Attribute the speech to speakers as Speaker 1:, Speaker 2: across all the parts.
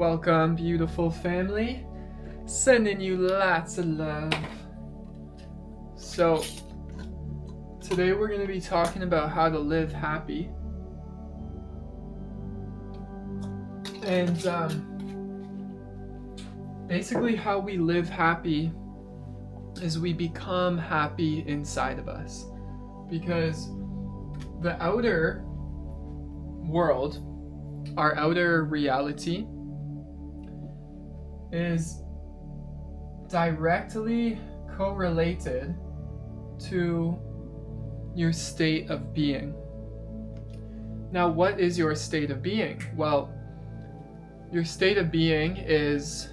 Speaker 1: Welcome, beautiful family. Sending you lots of love. So, today we're going to be talking about how to live happy. And basically, how we live happy is we become happy inside of us. Because the outer world, our outer reality, is directly correlated to your state of being. Now, what is your state of being? Well, your state of being is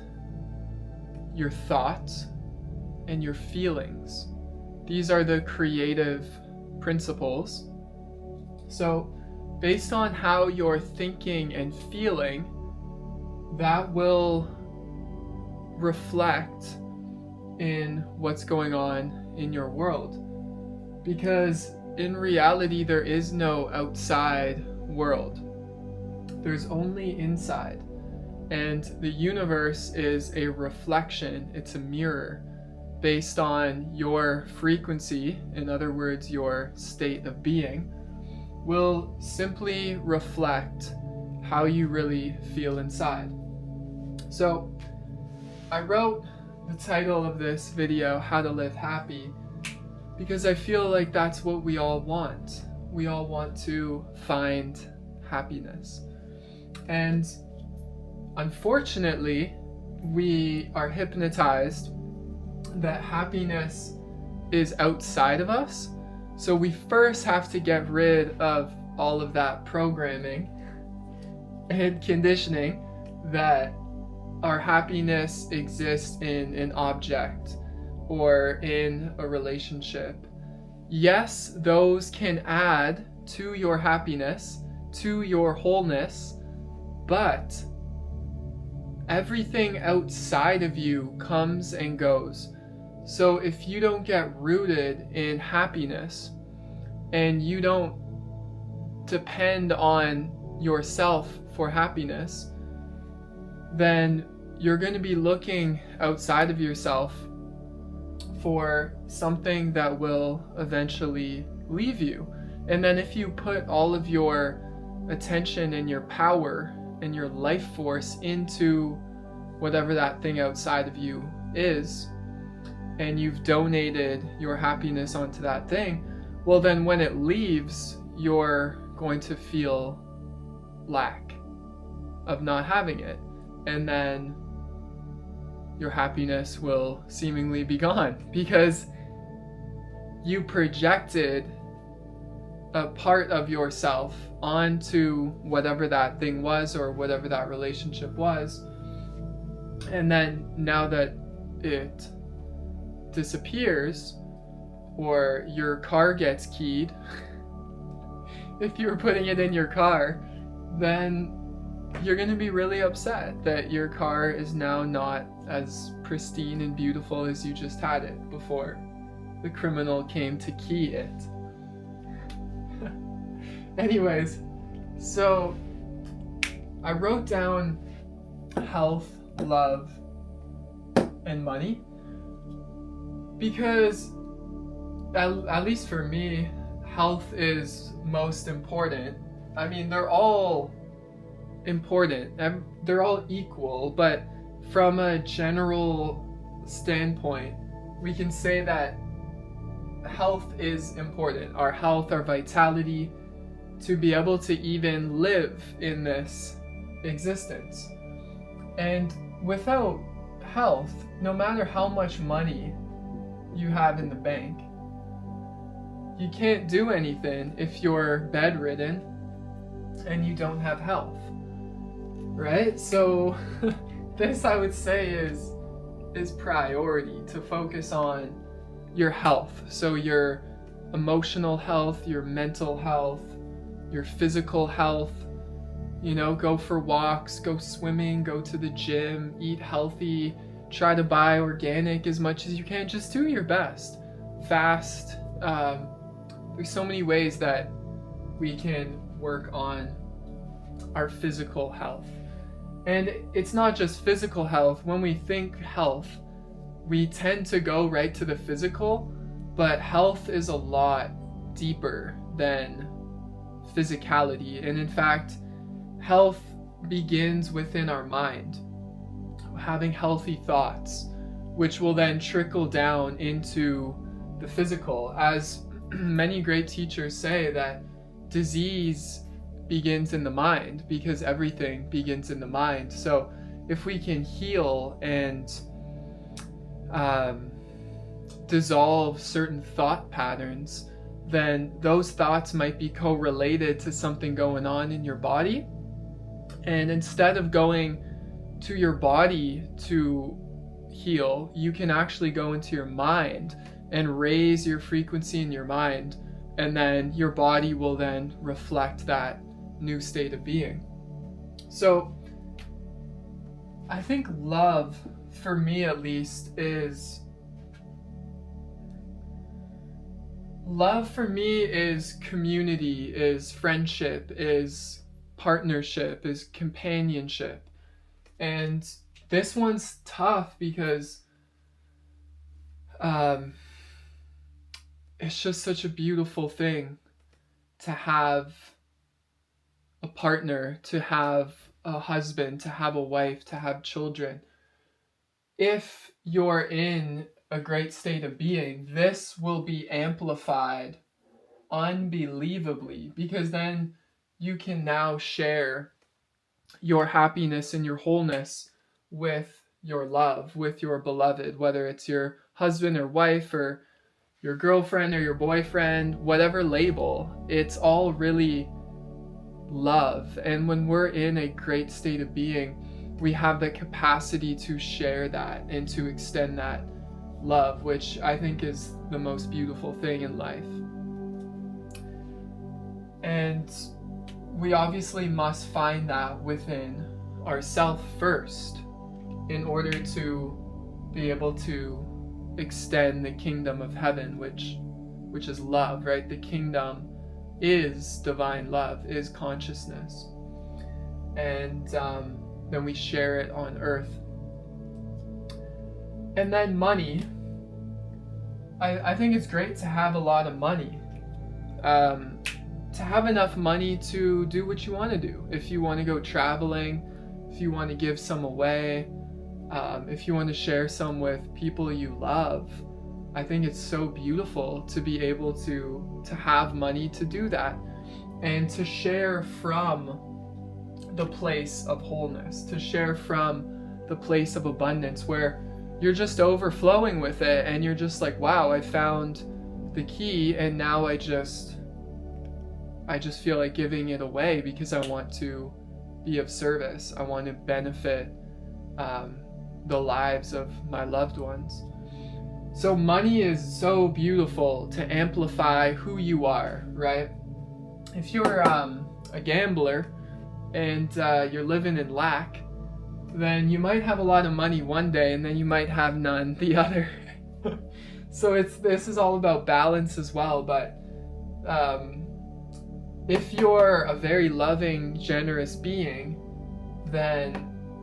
Speaker 1: your thoughts and your feelings. These are the creative principles. So, based on how you're thinking and feeling, that will reflect in what's going on in your world. Because in reality, there is no outside world. There's only inside. And the universe is a reflection, it's a mirror based on your frequency, in other words, your state of being, will simply reflect how you really feel inside. So, I wrote the title of this video, How to Live Happy, because I feel like that's what we all want. We all want to find happiness. And unfortunately, we are hypnotized that happiness is outside of us. So we first have to get rid of all of that programming and conditioning that our happiness exists in an object or in a relationship. Yes, those can add to your happiness, to your wholeness, but everything outside of you comes and goes. So if you don't get rooted in happiness and you don't depend on yourself for happiness, then you're going to be looking outside of yourself for something that will eventually leave you. And then if you put all of your attention and your power and your life force into whatever that thing outside of you is, and you've donated your happiness onto that thing, well then when it leaves, you're going to feel lack of not having it. And then your happiness will seemingly be gone because you projected a part of yourself onto whatever that thing was or whatever that relationship was. And then now that it disappears, or your car gets keyed, if you were putting it in your car, then you're going to be really upset that your car is now not as pristine and beautiful as you just had it before the criminal came to key it. Anyways, so I wrote down health, love, and money because at least for me, health is most important. I mean, they're all important. They're all equal, but from a general standpoint, we can say that health is important. Our health, our vitality, to be able to even live in this existence. And without health, no matter how much money you have in the bank, you can't do anything if you're bedridden and you don't have health. Right? So this, I would say, is priority, to focus on your health. So your emotional health, your mental health, your physical health. You know, go for walks, go swimming, go to the gym, eat healthy, try to buy organic as much as you can. Just do your best. Fast. There's so many ways that we can work on our physical health. And it's not just physical health. When we think health, we tend to go right to the physical, but health is a lot deeper than physicality. And in fact, health begins within our mind, having healthy thoughts, which will then trickle down into the physical. As many great teachers say, that disease begins in the mind because everything begins in the mind. So if we can heal and dissolve certain thought patterns, then those thoughts might be correlated to something going on in your body. And instead of going to your body to heal, you can actually go into your mind and raise your frequency in your mind, and then your body will then reflect that new state of being. So I think love, for me at least, is community, is friendship, is partnership, is companionship. And this one's tough because it's just such a beautiful thing to have a partner, to have a husband, to have a wife, to have children. If you're in a great state of being, this will be amplified unbelievably, because then you can now share your happiness and your wholeness with your love, with your beloved, whether it's your husband or wife or your girlfriend or your boyfriend, whatever label. It's all really love. And when we're in a great state of being, we have the capacity to share that and to extend that love, which I think is the most beautiful thing in life. And we obviously must find that within ourselves first in order to be able to extend the kingdom of heaven, which is love, right? The kingdom is divine love, is consciousness. And then we share it on earth. And then money. I think it's great to have a lot of money. To have enough money to do what you want to do. If you want to go traveling, if you want to give some away, if you want to share some with people you love, I think it's so beautiful to be able to have money to do that and to share from the place of wholeness, to share from the place of abundance where you're just overflowing with it and you're just like, wow, I found the key and now I just feel like giving it away because I want to be of service. I want to benefit the lives of my loved ones. So money is so beautiful to amplify who you are, right? If you're a gambler and you're living in lack, then you might have a lot of money one day and then you might have none the other. So this is all about balance as well. But if you're a very loving, generous being, then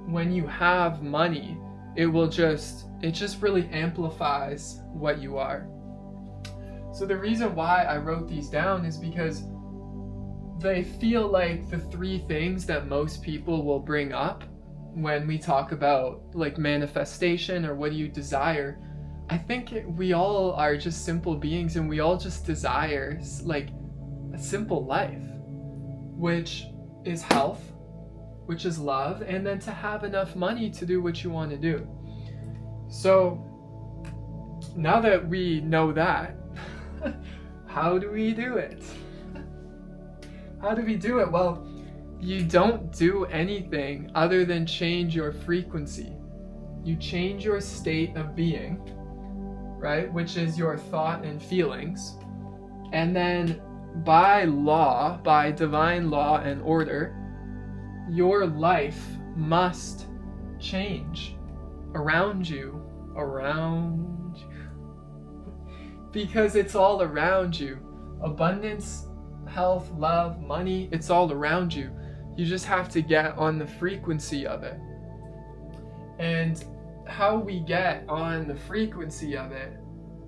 Speaker 1: when you have money, it just really amplifies what you are. So the reason why I wrote these down is because they feel like the three things that most people will bring up when we talk about like manifestation or what do you desire. I think we all are just simple beings and we all just desire like a simple life, which is health, which is love, and then to have enough money to do what you want to do. So now that we know that, how do we do it? How do we do it? Well, you don't do anything other than change your frequency. You change your state of being, right? Which is your thought and feelings. And then by law, by divine law and order, your life must change around you. Because it's all around you. Abundance, health, love, money, it's all around you. You just have to get on the frequency of it. And how we get on the frequency of it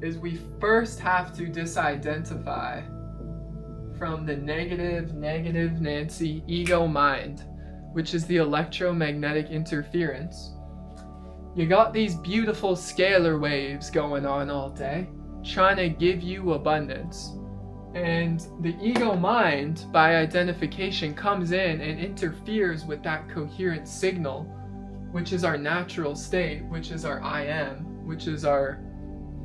Speaker 1: is we first have to disidentify from the negative Nancy ego mind, which is the electromagnetic interference. You got these beautiful scalar waves going on all day, trying to give you abundance. And the ego mind, by identification, comes in and interferes with that coherent signal, which is our natural state, which is our I am, which is our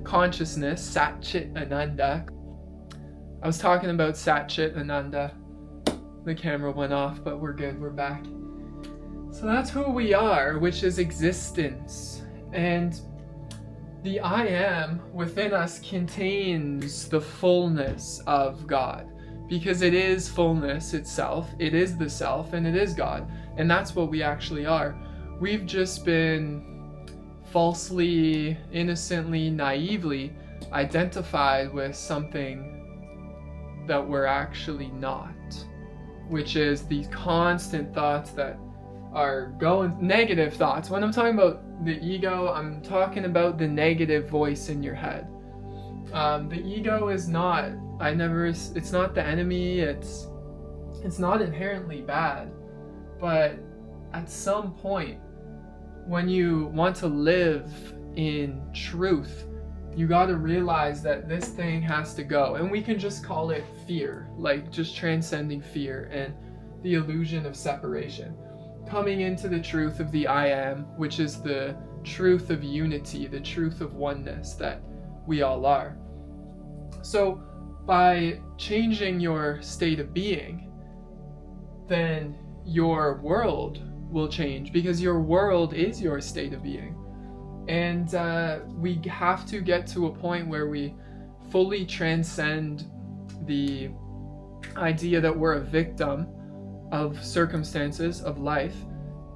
Speaker 1: consciousness, Sat Chit Ananda. I was talking about Sat Chit Ananda. The camera went off, but we're good, we're back. So that's who we are, which is existence. And the I am within us contains the fullness of God, because it is fullness itself, it is the self, and it is God. And that's what we actually are. We've just been falsely, innocently, naively identified with something that we're actually not, which is these constant thoughts that are going, negative thoughts. When I'm talking about the ego, I'm talking about the negative voice in your head. The ego is not, it's not the enemy, it's not inherently bad, but at some point, when you want to live in truth, you got to realize that this thing has to go. And we can just call it fear, like just transcending fear and the illusion of separation. Coming into the truth of the I am, which is the truth of unity, the truth of oneness that we all are. So by changing your state of being, then your world will change, because your world is your state of being. And we have to get to a point where we fully transcend the idea that we're a victim of circumstances of life,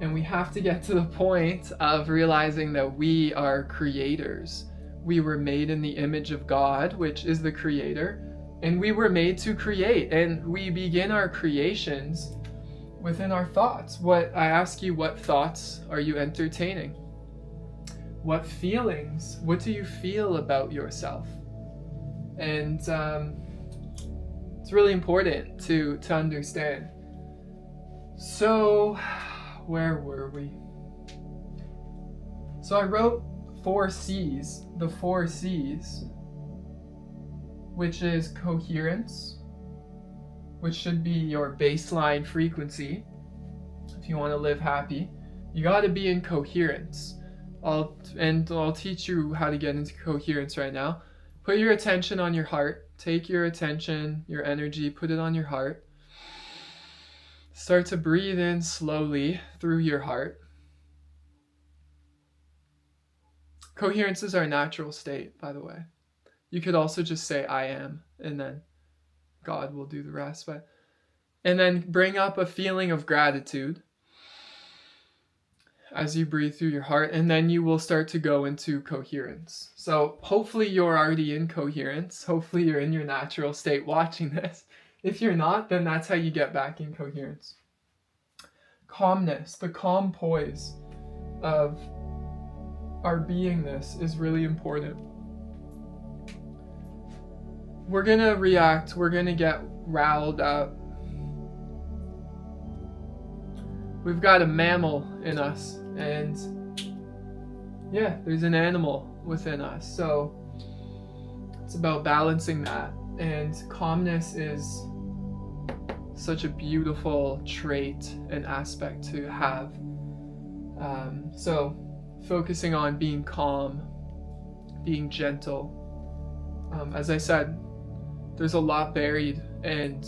Speaker 1: and we have to get to the point of realizing that we are creators. We were made in the image of God, which is the creator, and we were made to create, and we begin our creations within our thoughts. What I ask you, what thoughts are you entertaining? What feelings, what do you feel about yourself? And it's really important to understand. So, where were we? So I wrote 4 C's, the 4 C's, which is coherence, which should be your baseline frequency. If you want to live happy, you got to be in coherence. I'll teach you how to get into coherence right now. Put your attention on your heart. Take your attention, your energy, put it on your heart. Start to breathe in slowly through your heart. Coherence is our natural state, by the way. You could also just say, I am, and then God will do the rest. And then bring up a feeling of gratitude as you breathe through your heart, and then you will start to go into coherence. So hopefully you're already in coherence. Hopefully you're in your natural state watching this. If you're not, then that's how you get back in coherence. Calmness, the calm poise of our beingness is really important. We're going to react, we're going to get riled up. We've got a mammal in us, and yeah, there's an animal within us. So it's about balancing that. And calmness is such a beautiful trait and aspect to have. So focusing on being calm, being gentle. As I said, there's a lot buried, and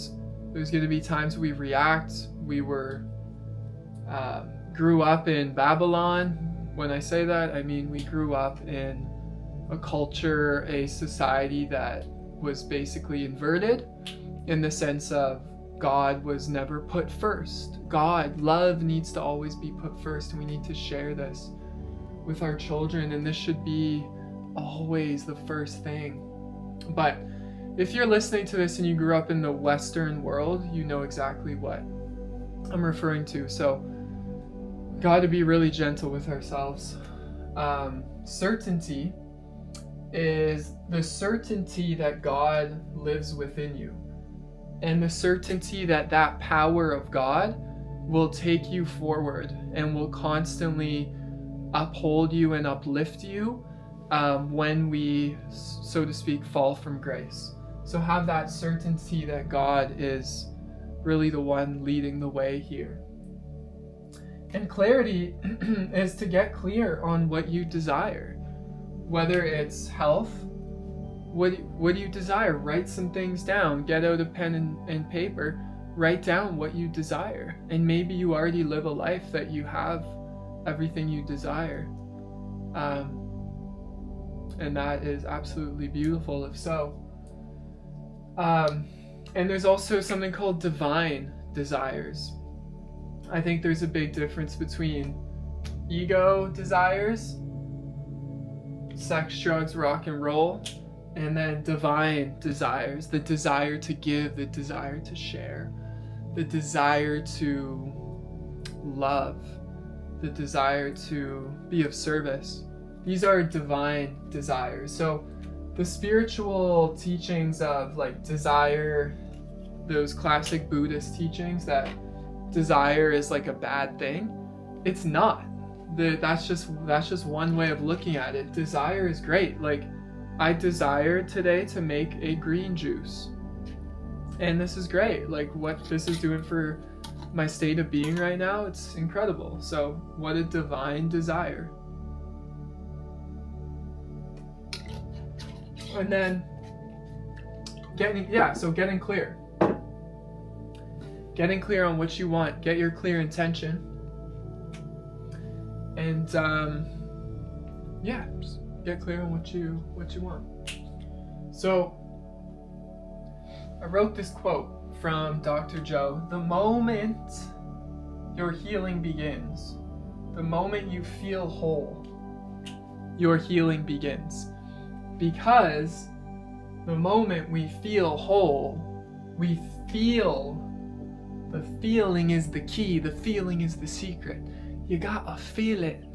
Speaker 1: there's going to be times we react. We grew up in Babylon. When I say that, I mean we grew up in a culture, a society that was basically inverted, in the sense of God was never put first. God, love needs to always be put first, and we need to share this with our children, and this should be always the first thing. But if you're listening to this and you grew up in the Western world, you know exactly what I'm referring to. So, got to be really gentle with ourselves. Certainty is the certainty that God lives within you, and the certainty that that power of God will take you forward and will constantly uphold you and uplift you when we, so to speak, fall from grace. So have that certainty that God is really the one leading the way here. And clarity is to get clear on what you desire. Whether it's health, what do you desire? Write some things down. Get out a pen and paper. Write down what you desire. And maybe you already live a life that you have everything you desire. And that is absolutely beautiful if so. And there's also something called divine desires. I think there's a big difference between ego desires, sex, drugs, rock and roll, and then divine desires, the desire to give, the desire to share, the desire to love, the desire to be of service. These are divine desires. So the spiritual teachings of like desire, those classic Buddhist teachings that desire is like a bad thing, it's not. That's just one way of looking at it. Desire is great. Like, I desire today to make a green juice, and this is great. Like, what this is doing for my state of being right now, it's incredible. So what a divine desire. And then getting clear. Getting clear on what you want. Get your clear intention. And just get clear on what you want. So I wrote this quote from Dr. Joe. The moment your healing begins, the moment you feel whole, your healing begins. Because the moment we feel whole, we feel. The feeling is the key. The feeling is the secret. You gotta feel it.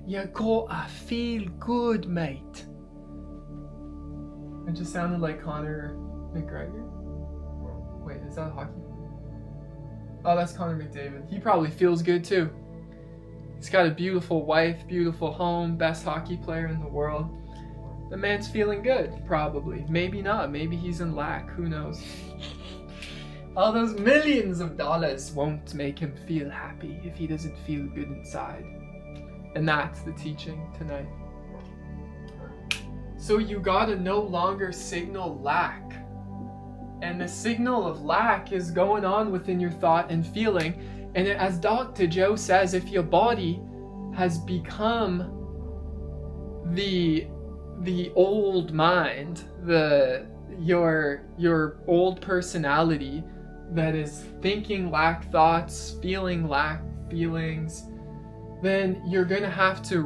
Speaker 1: You gotta feel good, mate. It just sounded like Conor McGregor. Wait, is that hockey? Oh, that's Conor McDavid. He probably feels good too. He's got a beautiful wife, beautiful home, best hockey player in the world. The man's feeling good, probably. Maybe not. Maybe he's in lack. Who knows? All those millions of dollars won't make him feel happy if he doesn't feel good inside. And that's the teaching tonight. So you gotta no longer signal lack. And the signal of lack is going on within your thought and feeling. And as Dr. Joe says, if your body has become the old mind, your old personality that is thinking lack thoughts, feeling lack feelings, then you're going to have to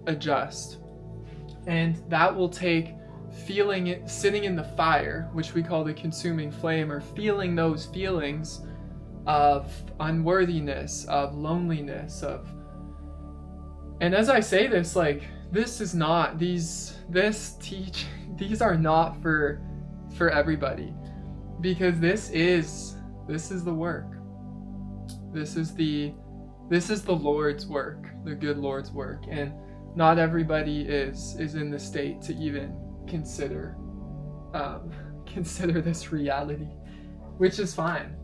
Speaker 1: readjust. And that will take feeling it, sitting in the fire, which we call the consuming flame, or feeling those feelings of unworthiness, of loneliness, and as I say this, like, this is not, these are not for everybody, because this is the work. This is the Lord's work, the good Lord's work, and not everybody is in the state to even consider this reality, which is fine.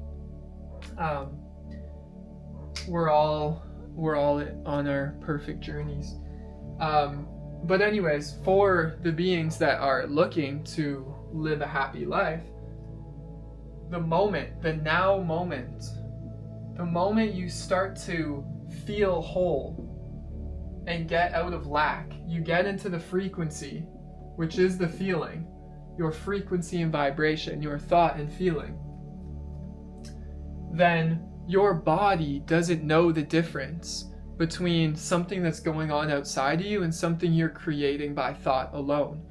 Speaker 1: We're all on our perfect journeys. But anyways, for the beings that are looking to live a happy life, the now moment you start to feel whole and get out of lack, you get into the frequency, which is the feeling, your frequency and vibration, your thought and feeling, then your body doesn't know the difference between something that's going on outside of you and something you're creating by thought alone.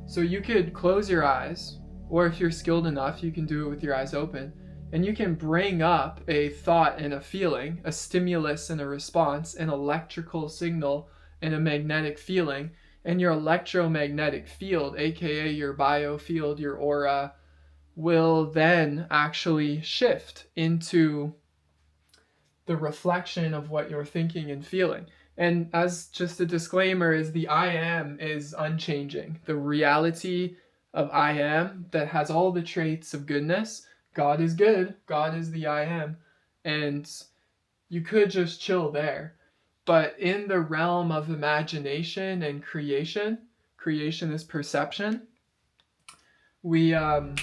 Speaker 1: So you could close your eyes, or if you're skilled enough, you can do it with your eyes open, And you can bring up a thought and a feeling, a stimulus and a response, an electrical signal and a magnetic feeling. And your electromagnetic field, aka your biofield, your aura, will then actually shift into the reflection of what you're thinking and feeling. And as just a disclaimer, is the I am is unchanging. The reality of I am that has all the traits of goodness. God is good. God is the I am. And you could just chill there. But in the realm of imagination and creation is perception. We have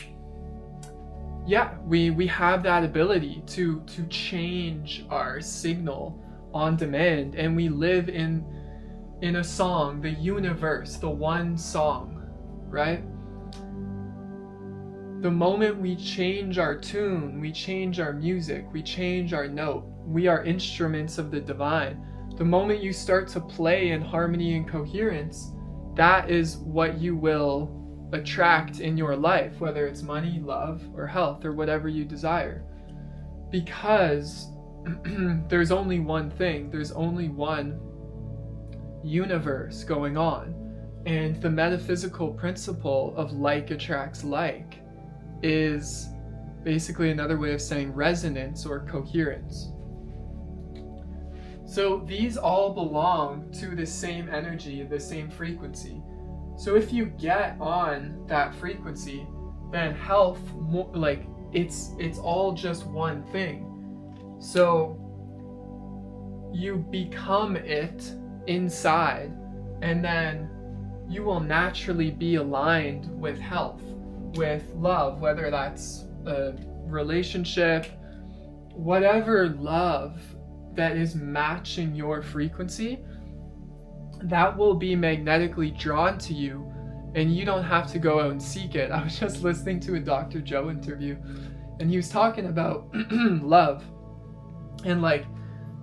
Speaker 1: that ability to change our signal on demand, and we live in a song, the universe, the one song, right? The moment we change our tune, we change our music, we change our note, we are instruments of the divine. The moment you start to play in harmony and coherence, that is what you will attract in your life, whether it's money, love, or health, or whatever you desire. Because there's only one thing, there's only one universe going on. And the metaphysical principle of like attracts like is basically another way of saying resonance or coherence. So these all belong to the same energy, the same frequency. So if you get on that frequency, then health, like it's all just one thing. So you become it inside, and then you will naturally be aligned with health, with love, whether that's a relationship, whatever love that is matching your frequency, that will be magnetically drawn to you, and you don't have to go out and seek it. I was just listening to a Dr. Joe interview, and he was talking about love, and like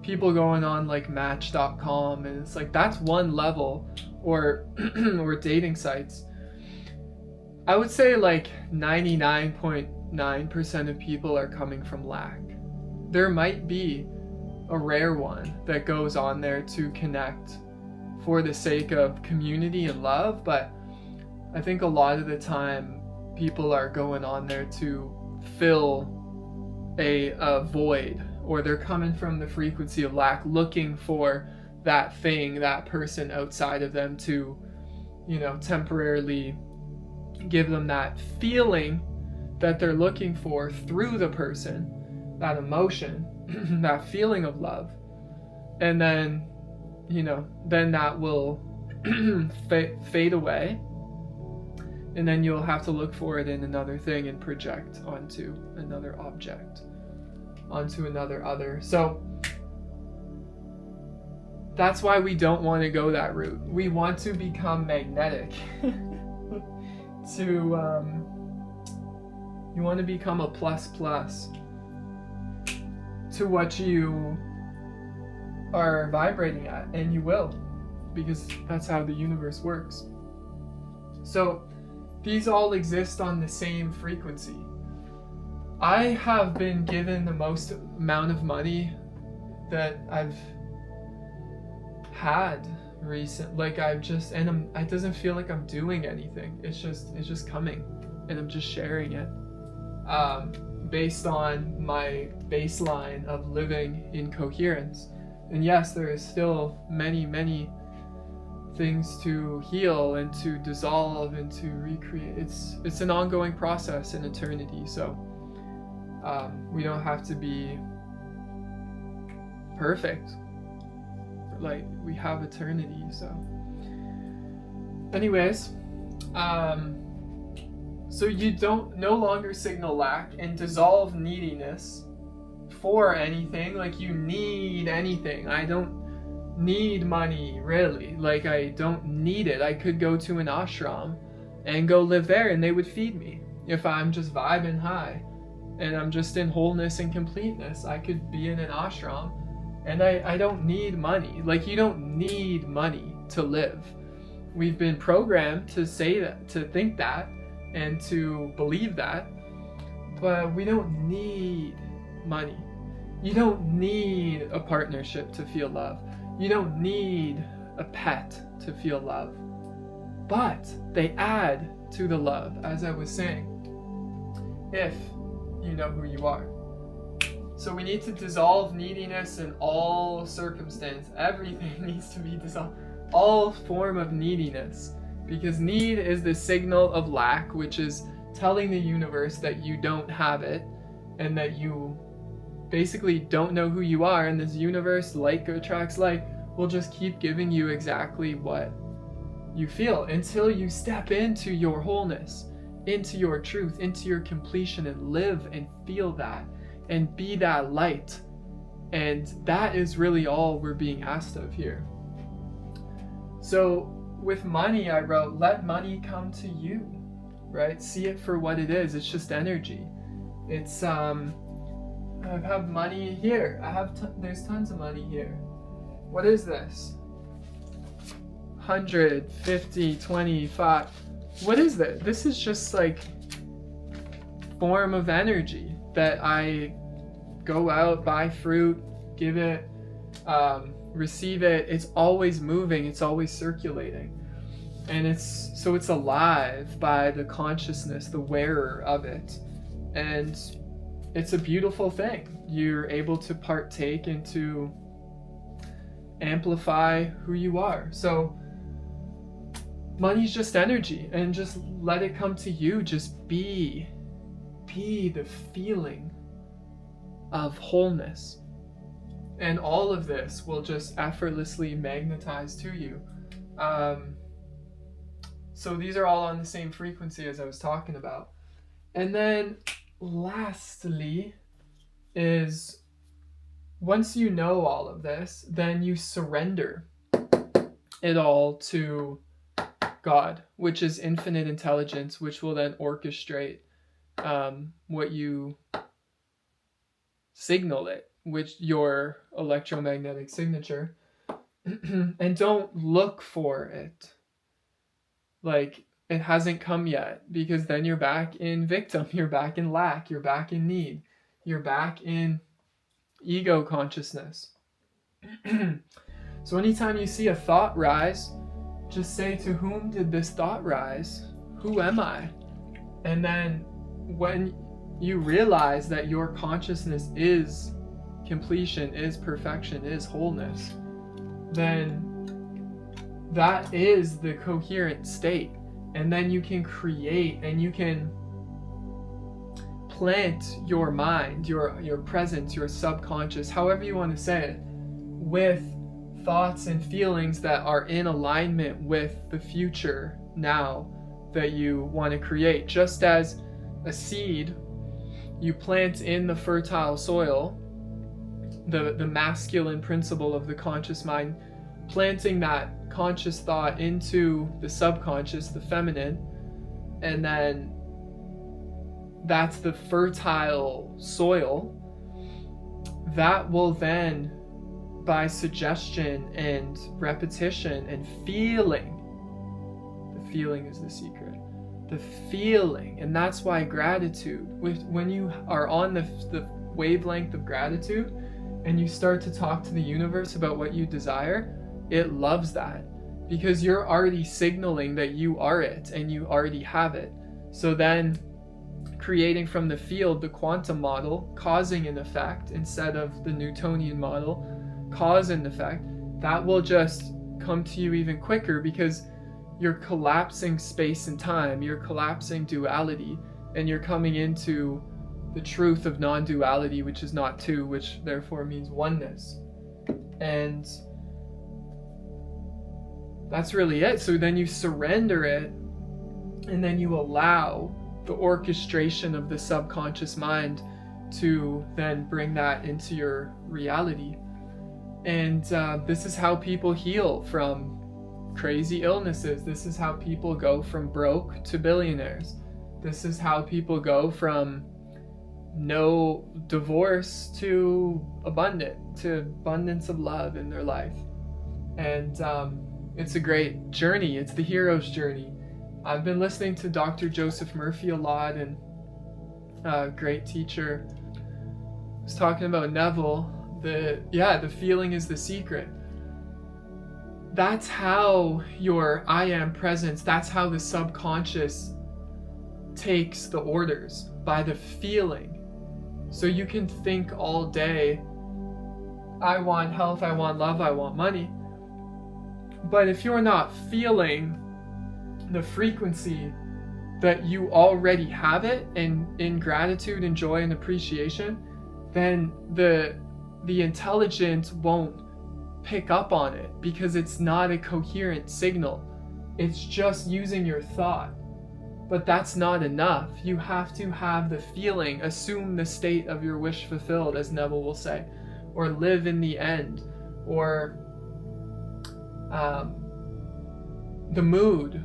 Speaker 1: people going on like Match.com, and it's like that's one level, or or dating sites. I would say like 99.9% of people are coming from lack. There might be a rare one that goes on there to connect for the sake of community and love, but I think a lot of the time people are going on there to fill a void, or they're coming from the frequency of lack, looking for that thing, that person outside of them to, temporarily give them that feeling that they're looking for through the person, that emotion, that feeling of love. And then, then that will fade away. And then you'll have to look for it in another thing and project onto another object, onto another other. So that's why we don't want to go that route. We want to become magnetic. You want to become a plus to what you are vibrating at, and you will, because that's how the universe works. So these all exist on the same frequency. I have been given the most amount of money that I've had recent. Like it doesn't feel like I'm doing anything. It's just coming, and I'm just sharing it. Based on my baseline of living in coherence. And yes, there is still many things to heal and to dissolve and to recreate. It's an ongoing process in eternity, so we don't have to be perfect. Like, we have eternity, so anyways, so you no longer signal lack and dissolve neediness for anything. Like, you need anything. I don't need money, really. Like, I don't need it. I could go to an ashram and go live there, and they would feed me. If I'm just vibing high and I'm just in wholeness and completeness, I could be in an ashram, and I don't need money. Like, you don't need money to live. We've been programmed to say that, to think that, and to believe that, But we don't need money. You don't need a partnership to feel love. You don't need a pet to feel love. But they add to the love, as I was saying, if you know who you are. So we need to dissolve neediness in all circumstance. Everything needs to be dissolved. All form of neediness. Because need is the signal of lack, which is telling the universe that you don't have it and that you basically don't know who you are, and this universe, like attracts like, will just keep giving you exactly what you feel until you step into your wholeness, into your truth, into your completion, and live and feel that and be that light. And that is really all we're being asked of here. So with money, I wrote, let money come to you, right? See it for what it is. It's just energy. It's I have money here. There's tons of money here. What is this? 100, 50, 25. What is this? This is just like form of energy that I go out, buy fruit, give it, receive it. It's always moving. It's always circulating. And it's alive by the consciousness, the wearer of it. And it's a beautiful thing. You're able to partake and to amplify who you are. So money's just energy, and just let it come to you. Just be the feeling of wholeness. And all of this will just effortlessly magnetize to you. So these are all on the same frequency as I was talking about. And then lastly is, once you know all of this, then you surrender it all to God, which is infinite intelligence, which will then orchestrate what you signal it, which your electromagnetic signature. And don't look for it like it hasn't come yet, because then you're back in victim, you're back in lack, you're back in need, you're back in ego consciousness. So anytime you see a thought rise, just say, to whom did this thought rise? Who am I? And then when you realize that your consciousness is completion, is perfection, is wholeness, then that is the coherent state. And then you can create and you can plant your mind, your presence, your subconscious, however you want to say it, with thoughts and feelings that are in alignment with the future now that you want to create. Just as a seed you plant in the fertile soil, the masculine principle of the conscious mind, planting that conscious thought into the subconscious, the feminine, and then that's the fertile soil that will then, by suggestion and repetition and feeling, the feeling is the secret, the feeling. And that's why gratitude, when you are on the wavelength of gratitude and you start to talk to the universe about what you desire, it loves that, because you're already signaling that you are it and you already have it. So then creating from the field the quantum model, causing an effect instead of the Newtonian model, cause and effect, that will just come to you even quicker, because you're collapsing space and time, you're collapsing duality, and you're coming into the truth of non-duality, which is not two, which therefore means oneness. And that's really it. So then you surrender it, and then you allow the orchestration of the subconscious mind to then bring that into your reality. And this is how people heal from crazy illnesses. This is how people go from broke to billionaires. This is how people go from no divorce to abundance of love in their life. And it's a great journey. It's the hero's journey. I've been listening to Dr. Joseph Murphy a lot, and great teacher, was talking about Neville. The feeling is the secret. That's how your I am presence, that's how the subconscious takes the orders, by the feeling. So you can think all day, I want health, I want love, I want money. But if you're not feeling the frequency that you already have it, and in gratitude and joy and appreciation, then the intelligence won't pick up on it, because it's not a coherent signal. It's just using your thought. But that's not enough. You have to have the feeling, assume the state of your wish fulfilled, as Neville will say, or live in the end, or the mood,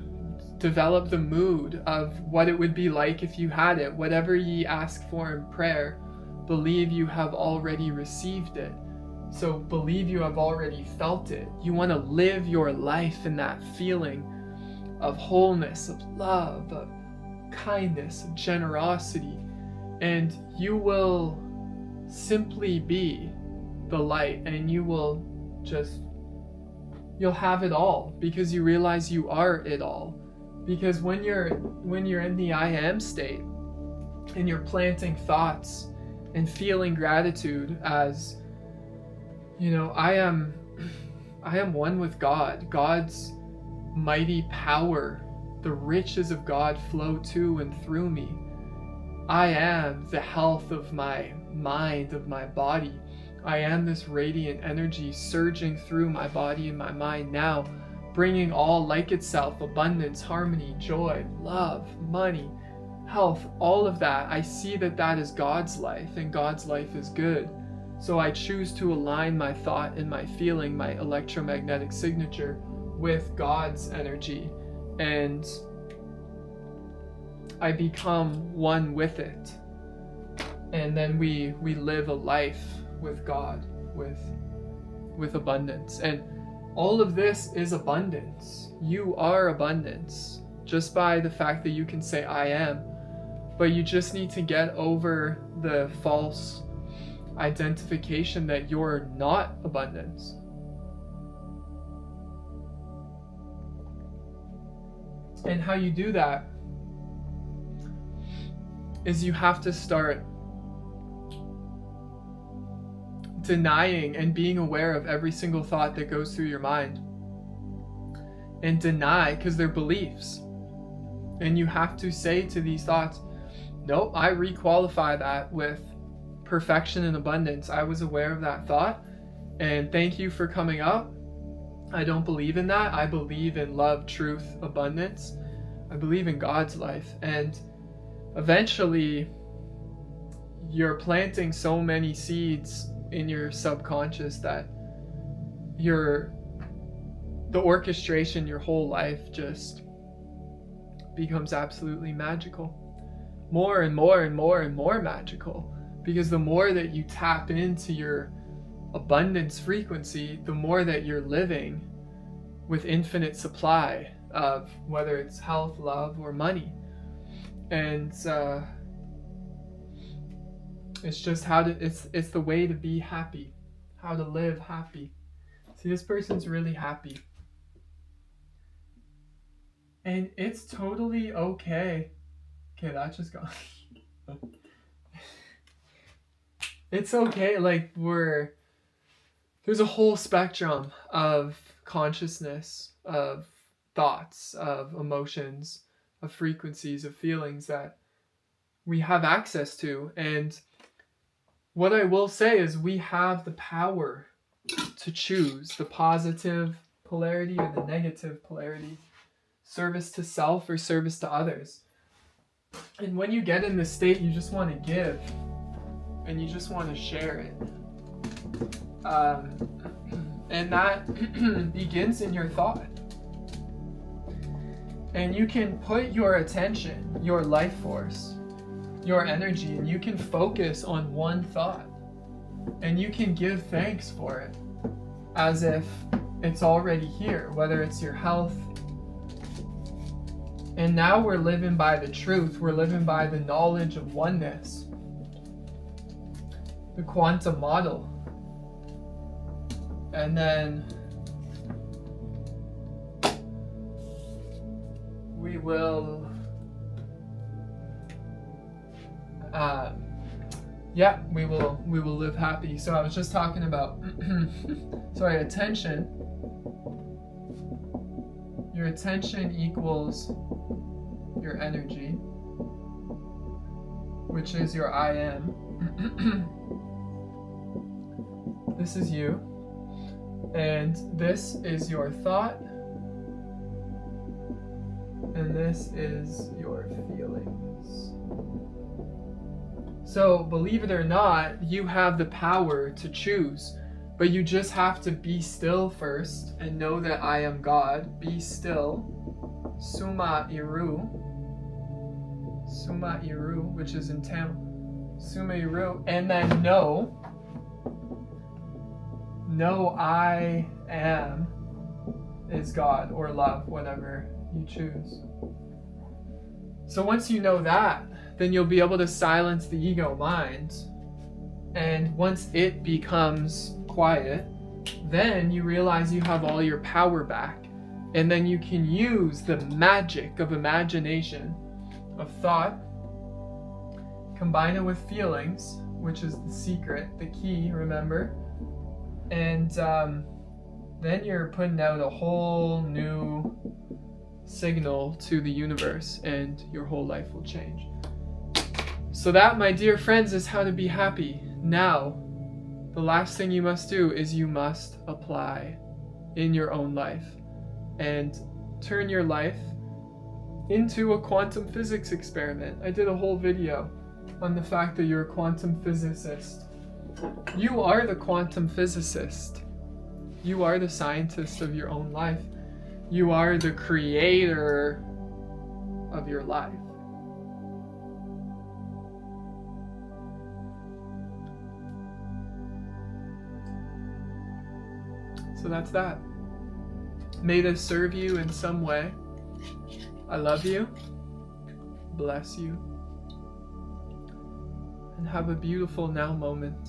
Speaker 1: develop the mood of what it would be like if you had it. Whatever ye ask for in prayer, believe you have already received it. So believe you have already felt it. You want to live your life in that feeling of wholeness, of love, of kindness, of generosity, and you will simply be the light, and you'll have it all, because you realize you are it all. Because when you're in the I am state, and you're planting thoughts and feeling gratitude as, I am one with God. God's mighty power, the riches of God flow to and through me. I am the health of my mind, of my body. I am this radiant energy surging through my body and my mind now, bringing all like itself, abundance, harmony, joy, love, money, health, all of that. I see that is God's life, and God's life is good. So I choose to align my thought and my feeling, my electromagnetic signature, with God's energy, and I become one with it. And then we live a life with God, with abundance. And all of this is abundance. You are abundance, just by the fact that you can say I am. But you just need to get over the false identification that you're not abundance. And how you do that is you have to start denying and being aware of every single thought that goes through your mind. And deny, because they're beliefs. And you have to say to these thoughts, nope, I requalify that with perfection and abundance. I was aware of that thought, and thank you for coming up. I don't believe in that. I believe in love, truth, abundance. I believe in God's life. And eventually, you're planting so many seeds in your subconscious that the orchestration, your whole life just becomes absolutely magical. More and more and more and more magical. Because the more that you tap into your abundance frequency, the more that you're living with infinite supply of whether it's health, love, or money. And it's just it's the way to be happy, how to live happy. See, this person's really happy. And it's totally okay. Okay, that just got... It's okay, like there's a whole spectrum of consciousness, of thoughts, of emotions, of frequencies, of feelings that we have access to. And what I will say is we have the power to choose the positive polarity or the negative polarity, service to self or service to others. And when you get in this state, you just want to give. And you just want to share it. And that begins in your thought. And you can put your attention, your life force, your energy, and you can focus on one thought. And you can give thanks for it as if it's already here, whether it's your health. And now we're living by the truth. We're living by the knowledge of oneness. The quantum model. And then we will we will live happy. So I was just talking about attention. Your attention equals your energy, which is your I am. This is you, and this is your thought, and this is your feelings. So, believe it or not, you have the power to choose, but you just have to be still first and know that I am God. Be still. Suma Iru, which is in Tamil. Suma Iru, and then know I am is God or love, whatever you choose. So once you know that, then you'll be able to silence the ego mind. And once it becomes quiet, then you realize you have all your power back. And then you can use the magic of imagination, of thought, combine it with feelings, which is the secret, the key, remember? And then you're putting out a whole new signal to the universe, and your whole life will change. So that, my dear friends, is how to be happy. Now, the last thing you must do is you must apply in your own life and turn your life into a quantum physics experiment. I did a whole video on the fact that you're a quantum physicist. You are the quantum physicist. You are the scientist of your own life. You are the creator of your life. So that's that. May this serve you in some way. I love you. Bless you. And have a beautiful now moment.